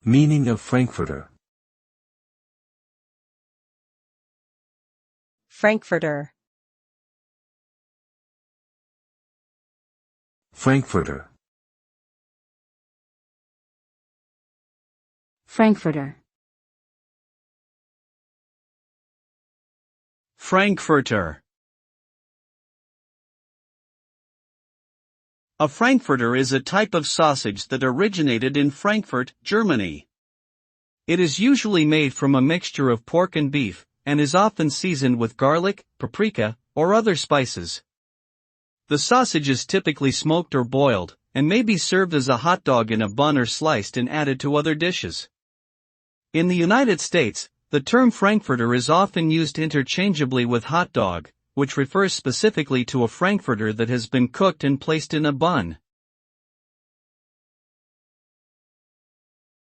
Meaning of frankfurter. Frankfurter. Frankfurter. Frankfurter. Frankfurter. A frankfurter is a type of sausage that originated in Frankfurt, Germany. It is usually made from a mixture of pork and beef, and is often seasoned with garlic, paprika, or other spices. The sausage is typically smoked or boiled, and may be served as a hot dog in a bun or sliced and added to other dishes. In the United States, the term frankfurter is often used interchangeably with hot dog, which refers specifically to a frankfurter that has been cooked and placed in a bun.